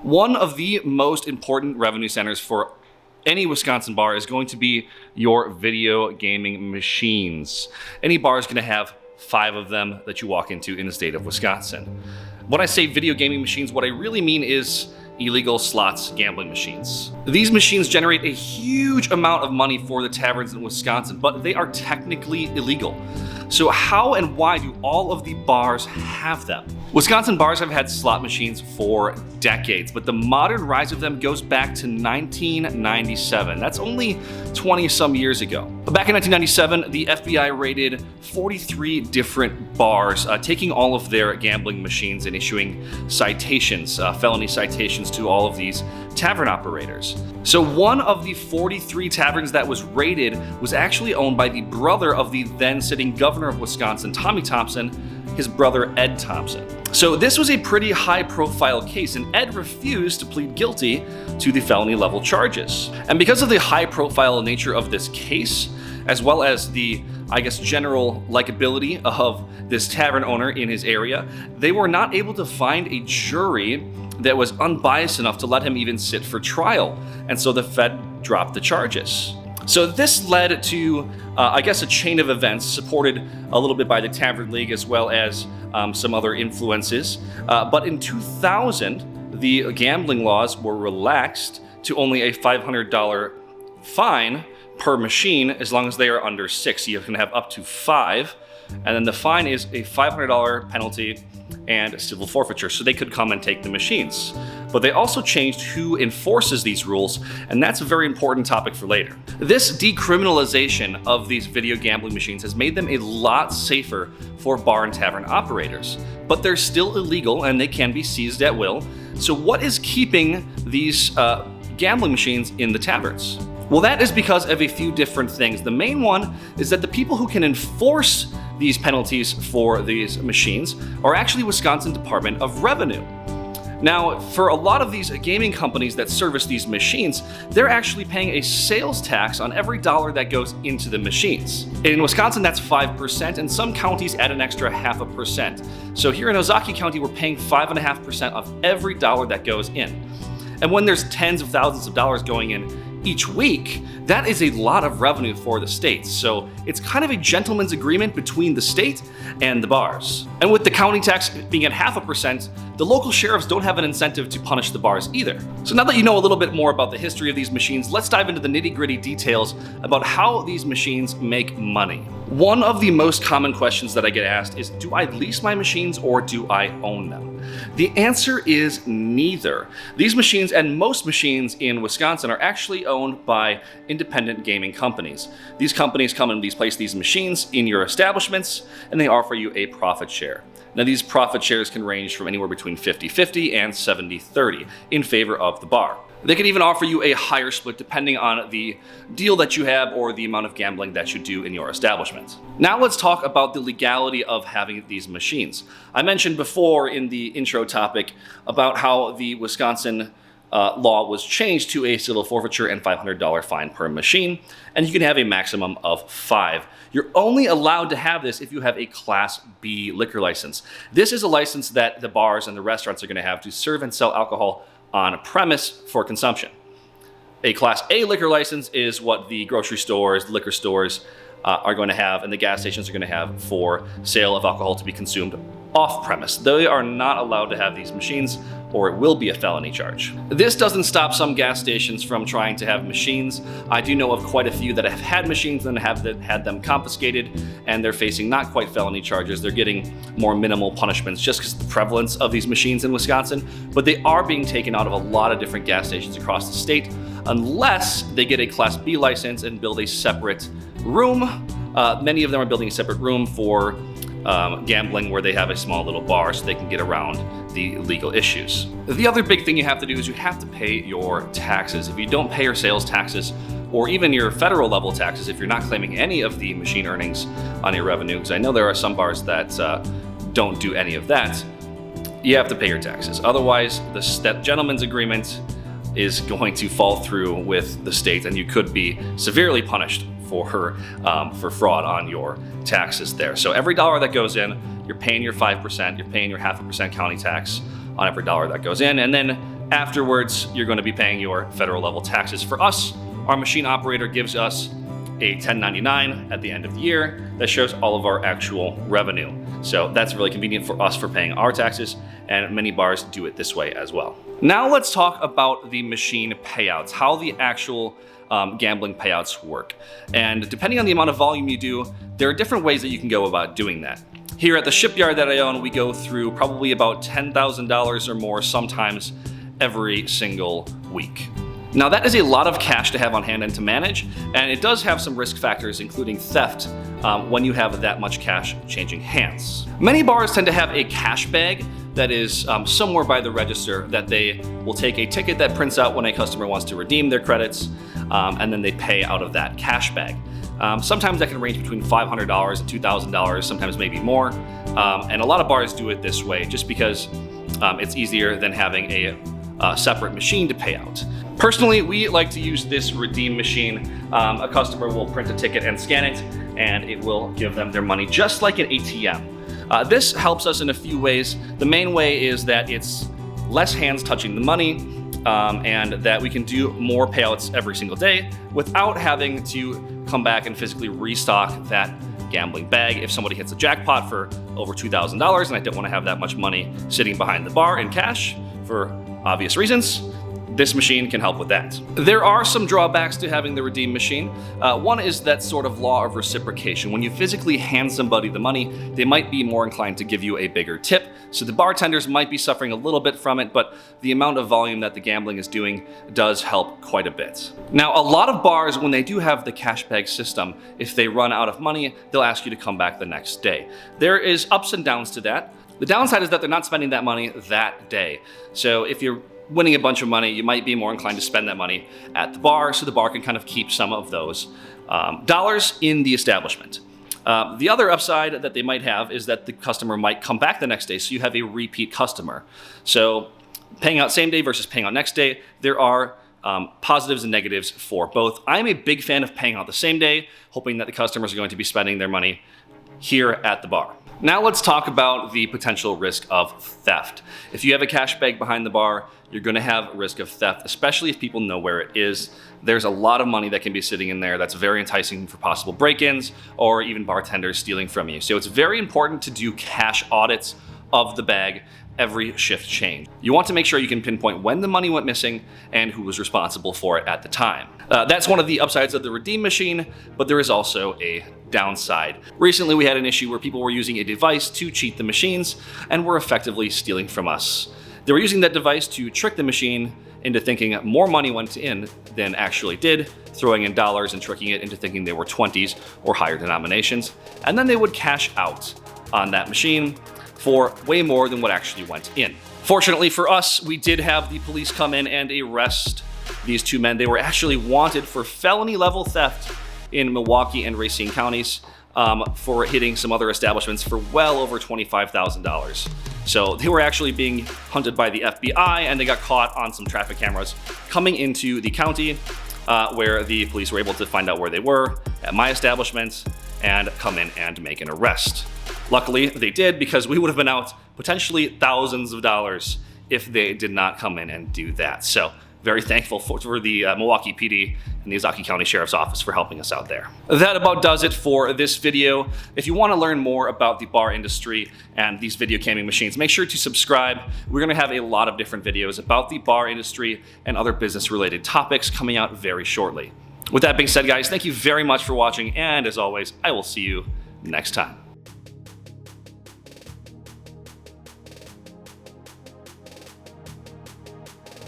One of the most important revenue centers for any Wisconsin bar is going to be your video gaming machines. Any bar is going to have 5 of them that you walk into in the state of Wisconsin. When I say video gaming machines, what I really mean is illegal slots gambling machines. These machines generate a huge amount of money for the taverns in Wisconsin, but they are technically illegal. So how and why do all of the bars have them? Wisconsin bars have had slot machines for decades, but the modern rise of them goes back to 1997. That's only 20 some years ago. Back in 1997, the FBI raided 43 different bars, taking all of their gambling machines and issuing citations, felony citations to all of these tavern operators. So one of the 43 taverns that was raided was actually owned by the brother of the then sitting governor of Wisconsin, Tommy Thompson, his brother Ed Thompson. So this was a pretty high profile case, and Ed refused to plead guilty to the felony level charges. And because of the high profile nature of this case, as well as the, general likability of this tavern owner in his area, they were not able to find a jury that was unbiased enough to let him even sit for trial. And so the Fed dropped the charges. So this led to, a chain of events supported a little bit by the Tavern League as well as some other influences. But in 2000, the gambling laws were relaxed to only a $500 fine per machine as long as they are under 6. You can have up to 5. And then the fine is a $500 penalty and civil forfeiture, so they could come and take the machines. But they also changed who enforces these rules, and that's a very important topic for later. This decriminalization of these video gambling machines has made them a lot safer for bar and tavern operators, but they're still illegal and they can be seized at will. So what is keeping these gambling machines in the taverns? Well, that is because of a few different things. The main one is that the people who can enforce these penalties for these machines are actually Wisconsin Department of Revenue. Now, for a lot of these gaming companies that service these machines, they're actually paying a sales tax on every dollar that goes into the machines. In Wisconsin, that's 5%, and some counties add an extra 0.5%. So here in Ozaukee County, we're paying 5.5% of every dollar that goes in. And when there's tens of thousands of dollars going in each week, that is a lot of revenue for the state. So it's kind of a gentleman's agreement between the state and the bars. And with the county tax being at 0.5%, the local sheriffs don't have an incentive to punish the bars either. So now that you know a little bit more about the history of these machines, let's dive into the nitty-gritty details about how these machines make money. One of the most common questions that I get asked is, do I lease my machines or do I own them? The answer is neither. These machines and most machines in Wisconsin are actually owned by independent gaming companies. These companies come and place these machines in your establishments, and they offer you a profit share. Now, these profit shares can range from anywhere between 50-50 and 70-30 in favor of the bar. They can even offer you a higher split depending on the deal that you have or the amount of gambling that you do in your establishment. Now let's talk about the legality of having these machines. I mentioned before in the intro topic about how the Wisconsin law was changed to a civil forfeiture and $500 fine per machine, and you can have a maximum of 5. You're only allowed to have this if you have a Class B liquor license. This is a license that the bars and the restaurants are going to have to serve and sell alcohol on a premise for consumption. A Class A liquor license is what the grocery stores, the liquor stores are going to have, and the gas stations are going to have for sale of alcohol to be consumed off premise. They are not allowed to have these machines, or it will be a felony charge. This doesn't stop some gas stations from trying to have machines. I do know of quite a few that have had machines and have had them confiscated, and they're facing not quite felony charges. They're getting more minimal punishments just because of the prevalence of these machines in Wisconsin, but they are being taken out of a lot of different gas stations across the state unless they get a Class B license and build a separate room. Many of them are building a separate room for gambling where they have a small little bar so they can get around the legal issues. The other big thing you have to do is you have to pay your taxes. If you don't pay your sales taxes or even your federal level taxes, if you're not claiming any of the machine earnings on your revenue, because I know there are some bars that don't do any of that, you have to pay your taxes. Otherwise, that gentleman's agreement is going to fall through with the state, and you could be severely punished for fraud on your taxes there. So every dollar that goes in, you're paying your 5%, you're paying your 0.5% county tax on every dollar that goes in, and then Afterwards, you're going to be paying your federal level taxes. For us, our machine operator gives us a 1099 at the end of the year that shows all of our actual revenue. So that's really convenient for us for paying our taxes, and many bars do it this way as well. Now let's talk about the machine payouts, how the actual gambling payouts work. And depending on the amount of volume you do, there are different ways that you can go about doing that. Here at the shipyard that I own, we go through probably about $10,000 or more sometimes every single week. Now that is a lot of cash to have on hand and to manage, and it does have some risk factors, including theft, when you have that much cash changing hands. Many bars tend to have a cash bag that is somewhere by the register that they will take a ticket that prints out when a customer wants to redeem their credits, and then they pay out of that cash bag. Sometimes that can range between $500 and $2,000, sometimes maybe more, and a lot of bars do it this way just because it's easier than having a separate machine to pay out. Personally, we like to use this redeem machine. A customer will print a ticket and scan it, and it will give them their money just like an ATM. This helps us in a few ways. The main way is that it's less hands touching the money, and that we can do more payouts every single day without having to come back and physically restock that gambling bag. If somebody hits a jackpot for over $2,000 and I don't want to have that much money sitting behind the bar in cash for obvious reasons, this machine can help with that. There are some drawbacks to having the redeem machine. One is that sort of law of reciprocation. When you physically hand somebody the money, they might be more inclined to give you a bigger tip. So the bartenders might be suffering a little bit from it, but the amount of volume that the gambling is doing does help quite a bit. Now, a lot of bars, when they do have the cash bag system, if they run out of money, they'll ask you to come back the next day. There is ups and downs to that. The downside is that they're not spending that money that day. So if you're winning a bunch of money, you might be more inclined to spend that money at the bar, so the bar can kind of keep some of those dollars in the establishment. The other upside that they might have is that the customer might come back the next day, so you have a repeat customer. So paying out same day versus paying out next day, there are positives and negatives for both. I'm a big fan of paying out the same day, hoping that the customers are going to be spending their money here at the bar. Now let's talk about the potential risk of theft. If you have a cash bag behind the bar, you're going to have risk of theft, especially if people know where it is. There's a lot of money that can be sitting in there that's very enticing for possible break-ins or even bartenders stealing from you. So it's very important to do cash audits of the bag every shift change. You want to make sure you can pinpoint when the money went missing and who was responsible for it at the time. That's one of the upsides of the redeem machine, but there is also a downside. Recently, we had an issue where people were using a device to cheat the machines and were effectively stealing from us. They were using that device to trick the machine into thinking more money went in than actually did, throwing in dollars and tricking it into thinking they were 20s or higher denominations, and then they would cash out on that machine for way more than what actually went in. Fortunately for us, we did have the police come in and arrest these two men. They were actually wanted for felony level theft in Milwaukee and Racine counties for hitting some other establishments for well over $25,000. So they were actually being hunted by the FBI, and they got caught on some traffic cameras coming into the county where the police were able to find out where they were at my establishment and come in and make an arrest. Luckily, they did, because we would have been out potentially thousands of dollars if they did not come in and do that. So very thankful for the Milwaukee PD and the Ozaukee County Sheriff's Office for helping us out there. That about does it for this video. If you want to learn more about the bar industry and these video gaming machines, make sure to subscribe. We're going to have a lot of different videos about the bar industry and other business-related topics coming out very shortly. With that being said, guys, thank you very much for watching, and as always, I will see you next time.